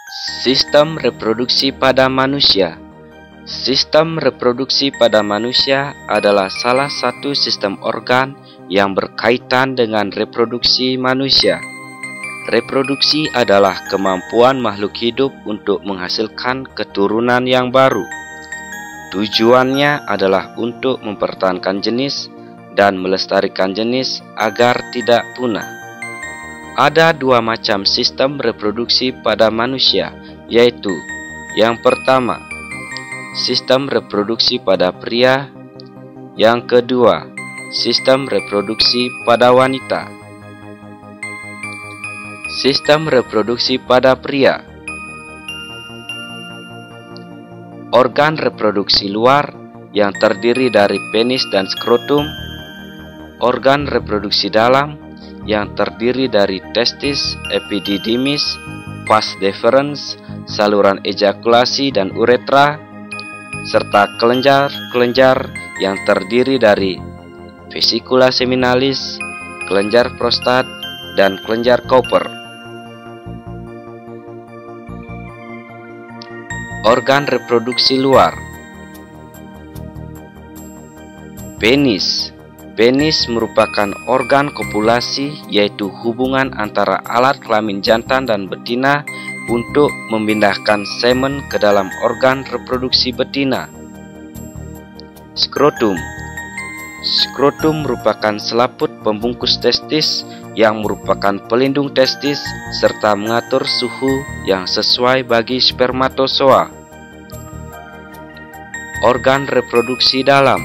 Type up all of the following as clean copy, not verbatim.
Sistem reproduksi pada manusia. Sistem reproduksi pada manusia adalah salah satu sistem organ yang berkaitan dengan reproduksi manusia. Reproduksi adalah kemampuan makhluk hidup untuk menghasilkan keturunan yang baru. Tujuannya adalah untuk mempertahankan jenis dan melestarikan jenis agar tidak punah. Ada dua macam sistem reproduksi pada manusia, yaitu yang pertama, sistem reproduksi pada pria. Yang kedua, sistem reproduksi pada wanita. Sistem reproduksi pada pria. Organ reproduksi luar yang terdiri dari penis dan skrotum. Organ reproduksi dalam yang terdiri dari testis, epididymis, vas deferens, saluran ejakulasi dan uretra, serta kelenjar-kelenjar yang terdiri dari vesikula seminalis, kelenjar prostat, dan kelenjar Cowper. Organ reproduksi luar. Penis. Penis merupakan organ kopulasi, yaitu hubungan antara alat kelamin jantan dan betina untuk memindahkan semen ke dalam organ reproduksi betina. Skrotum. Skrotum merupakan selaput pembungkus testis yang merupakan pelindung testis serta mengatur suhu yang sesuai bagi spermatozoa. Organ reproduksi dalam.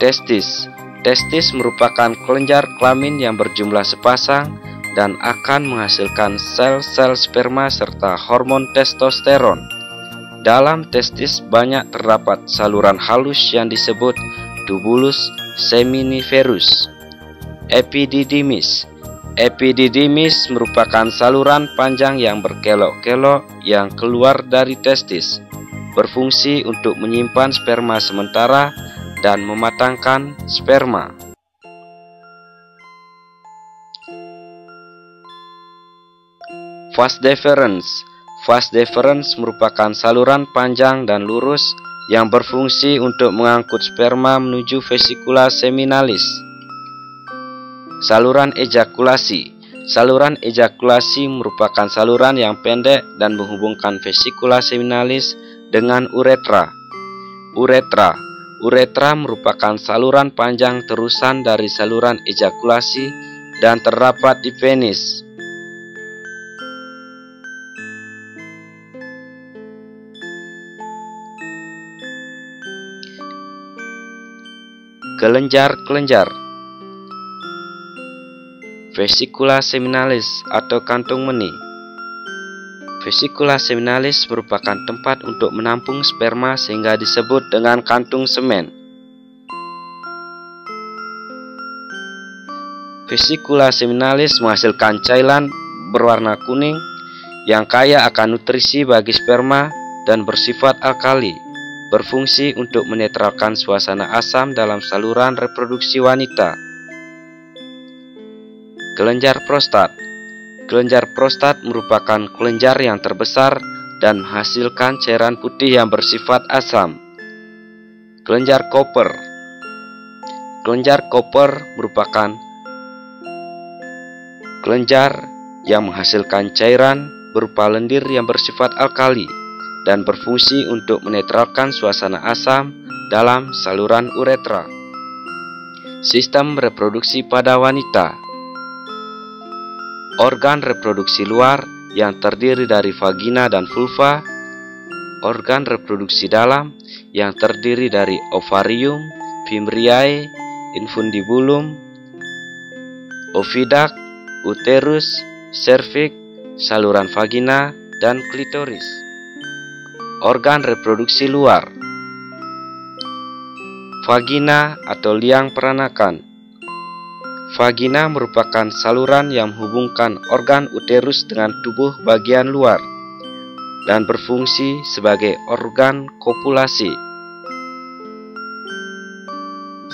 Testis. Testis merupakan kelenjar kelamin yang berjumlah sepasang dan akan menghasilkan sel-sel sperma serta hormon testosteron. Dalam testis banyak terdapat saluran halus yang disebut tubulus seminiferus. Epididymis. Epididymis merupakan saluran panjang yang berkelok-kelok yang keluar dari testis, berfungsi untuk menyimpan sperma sementara dan mematangkan sperma. Vas deferens. Vas deferens merupakan saluran panjang dan lurus yang berfungsi untuk mengangkut sperma menuju vesikula seminalis. Saluran ejakulasi. Saluran ejakulasi merupakan saluran yang pendek dan menghubungkan vesikula seminalis dengan uretra. Uretra. Uretra merupakan saluran panjang terusan dari saluran ejakulasi dan terdapat di penis. Kelenjar-kelenjar. Vesikula seminalis atau kantung meni. Vesikula seminalis merupakan tempat untuk menampung sperma sehingga disebut dengan kantung semen. Vesikula seminalis menghasilkan cairan berwarna kuning yang kaya akan nutrisi bagi sperma dan bersifat alkali, berfungsi untuk menetralkan suasana asam dalam saluran reproduksi wanita. Kelenjar prostat. Kelenjar prostat merupakan kelenjar yang terbesar dan menghasilkan cairan putih yang bersifat asam. Kelenjar Cowper. Kelenjar Cowper merupakan kelenjar yang menghasilkan cairan berupa lendir yang bersifat alkali dan berfungsi untuk menetralkan suasana asam dalam saluran uretra. Sistem reproduksi pada wanita. Organ reproduksi luar yang terdiri dari vagina dan vulva. Organ reproduksi dalam yang terdiri dari ovarium, fimbriae, infundibulum, oviduct, uterus, serviks, saluran vagina, dan klitoris. Organ reproduksi luar. Vagina atau liang peranakan. Vagina merupakan saluran yang menghubungkan organ uterus dengan tubuh bagian luar dan berfungsi sebagai organ kopulasi.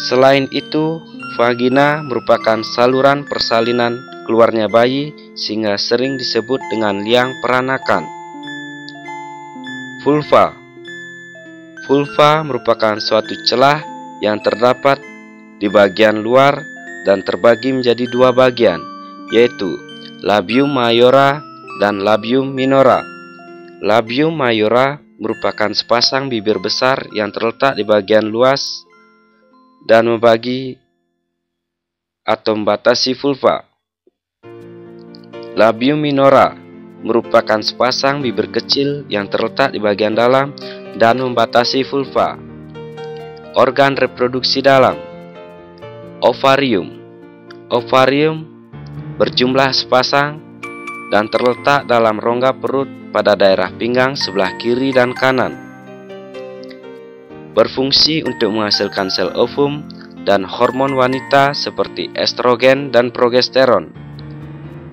Selain itu, Vagina merupakan saluran persalinan keluarnya bayi sehingga sering disebut dengan liang peranakan. Vulva. Vulva merupakan suatu celah yang terdapat di bagian luar dan terbagi menjadi dua bagian, yaitu labium mayora dan labium minora. Labium mayora merupakan sepasang bibir besar yang terletak di bagian luas dan membagi atau membatasi vulva. Labium minora merupakan sepasang bibir kecil yang terletak di bagian dalam dan membatasi vulva. Organ reproduksi dalam. Ovarium. Ovarium berjumlah sepasang dan terletak dalam rongga perut pada daerah pinggang sebelah kiri dan kanan. Berfungsi untuk menghasilkan sel ovum dan hormon wanita seperti estrogen dan progesteron.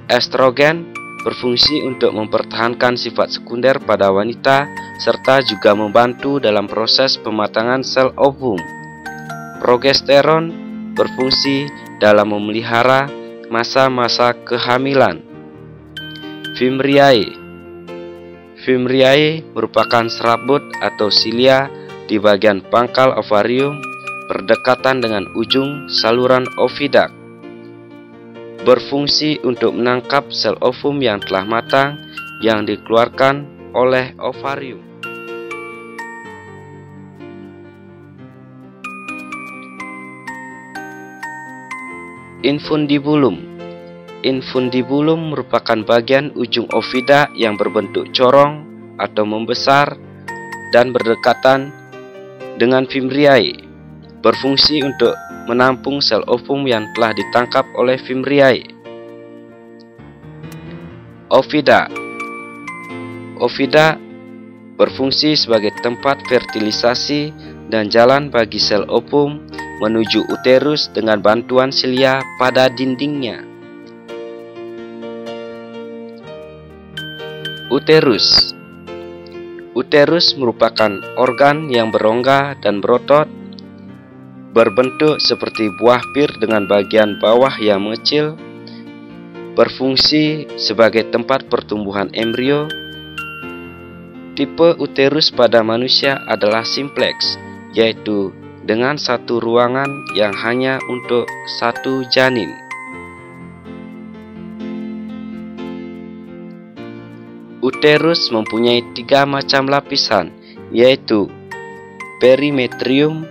Estrogen berfungsi untuk mempertahankan sifat sekunder pada wanita serta juga membantu dalam proses pematangan sel ovum. Progesteron berfungsi dalam memelihara masa-masa kehamilan. Fimriae. Fimriae merupakan serabut atau silia di bagian pangkal ovarium berdekatan dengan ujung saluran ovidak. Berfungsi untuk menangkap sel ovum yang telah matang yang dikeluarkan oleh ovarium. Infundibulum. Infundibulum merupakan bagian ujung ovida yang berbentuk corong atau membesar dan berdekatan dengan fimriae. Berfungsi untuk menampung sel ovum yang telah ditangkap oleh fimriae. Ovida. Ovida berfungsi sebagai tempat fertilisasi dan jalan bagi sel ovum menuju uterus dengan bantuan silia pada dindingnya. Uterus. Uterus merupakan organ yang berongga dan berotot, berbentuk seperti buah pir dengan bagian bawah yang mengecil, berfungsi sebagai tempat pertumbuhan embrio. Tipe uterus pada manusia adalah simplex, yaitu dengan satu ruangan yang hanya untuk satu janin. Uterus mempunyai 3 macam lapisan, yaitu perimetrium,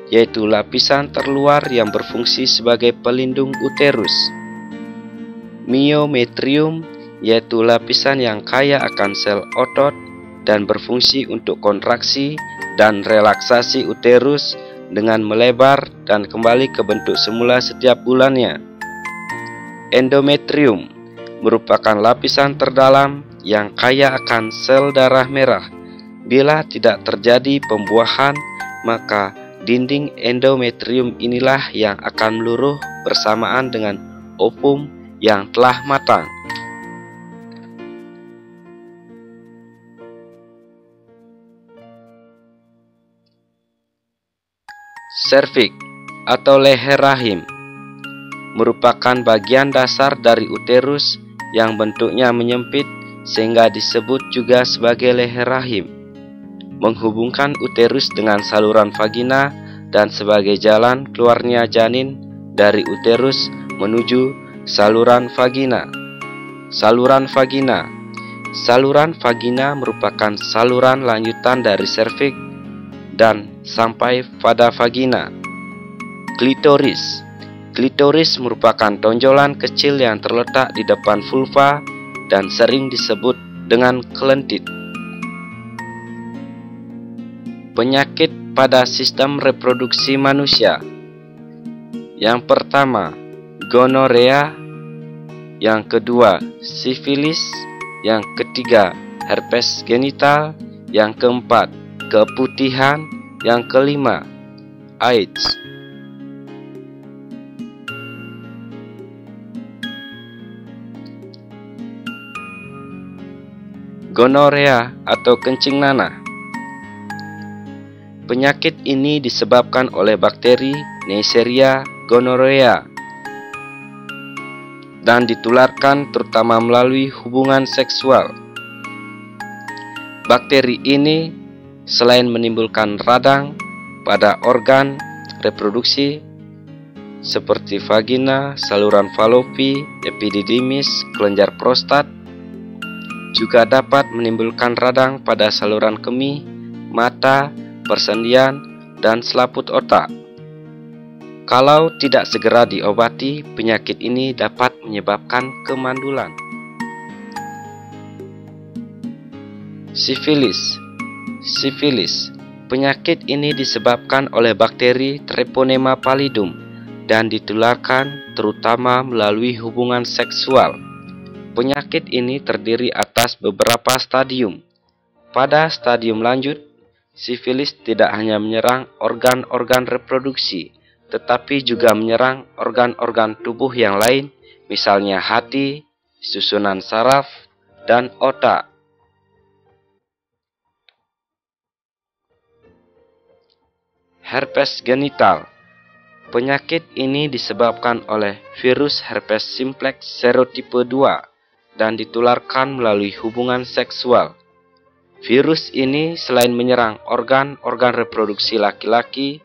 yaitu lapisan terluar yang berfungsi sebagai pelindung uterus. Myometrium, yaitu lapisan yang kaya akan sel otot dan berfungsi untuk kontraksi dan relaksasi uterus dengan melebar dan kembali ke bentuk semula setiap bulannya. Endometrium merupakan lapisan terdalam yang kaya akan sel darah merah. Bila tidak terjadi pembuahan, maka dinding endometrium inilah yang akan meluruh bersamaan dengan ovum yang telah matang. Serviks atau leher rahim merupakan bagian dasar dari uterus yang bentuknya menyempit sehingga disebut juga sebagai leher rahim, menghubungkan uterus dengan saluran vagina dan sebagai jalan keluarnya janin dari uterus menuju saluran vagina. Saluran vagina. Saluran vagina merupakan saluran lanjutan dari serviks dan sampai pada vagina. Klitoris. Klitoris merupakan tonjolan kecil yang terletak di depan vulva dan sering disebut dengan kelentit. Penyakit pada sistem reproduksi manusia. Yang pertama, gonorea. Yang kedua, sifilis. Yang ketiga, herpes genital. Yang keempat, keputihan. Yang kelima, AIDS. Gonorea atau kencing nanah. Penyakit ini disebabkan oleh bakteri Neisseria gonorea, dan ditularkan terutama melalui hubungan seksual. Bakteri ini selain menimbulkan radang pada organ reproduksi seperti vagina, saluran falopi, epididymis, kelenjar prostat, juga dapat menimbulkan radang pada saluran kemih, mata, persendian, dan selaput otak. Kalau tidak segera diobati, penyakit ini dapat menyebabkan kemandulan. Sifilis. Penyakit ini disebabkan oleh bakteri Treponema pallidum dan ditularkan terutama melalui hubungan seksual. Penyakit ini terdiri atas beberapa stadium. Pada stadium lanjut, sifilis tidak hanya menyerang organ-organ reproduksi, tetapi juga menyerang organ-organ tubuh yang lain, misalnya hati, susunan saraf, dan otak. Herpes genital. Penyakit ini disebabkan oleh virus herpes simplex serotipe 2 dan ditularkan melalui hubungan seksual. Virus ini selain menyerang organ-organ reproduksi laki-laki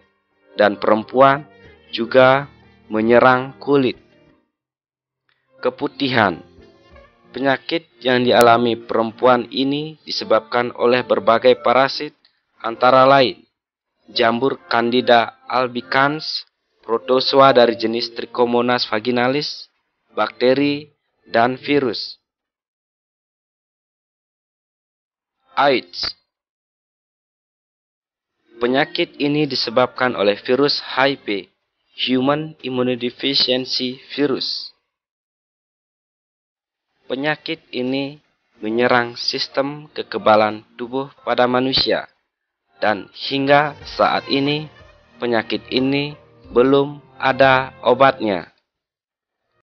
dan perempuan, juga menyerang kulit. Keputihan. Penyakit yang dialami perempuan ini disebabkan oleh berbagai parasit, antara lain jamur Candida albicans, protozoa dari jenis Trichomonas vaginalis, bakteri, dan virus. AIDS. Penyakit ini disebabkan oleh virus HIV, Human Immunodeficiency Virus. Penyakit ini menyerang sistem kekebalan tubuh pada manusia, dan hingga saat ini penyakit ini belum ada obatnya.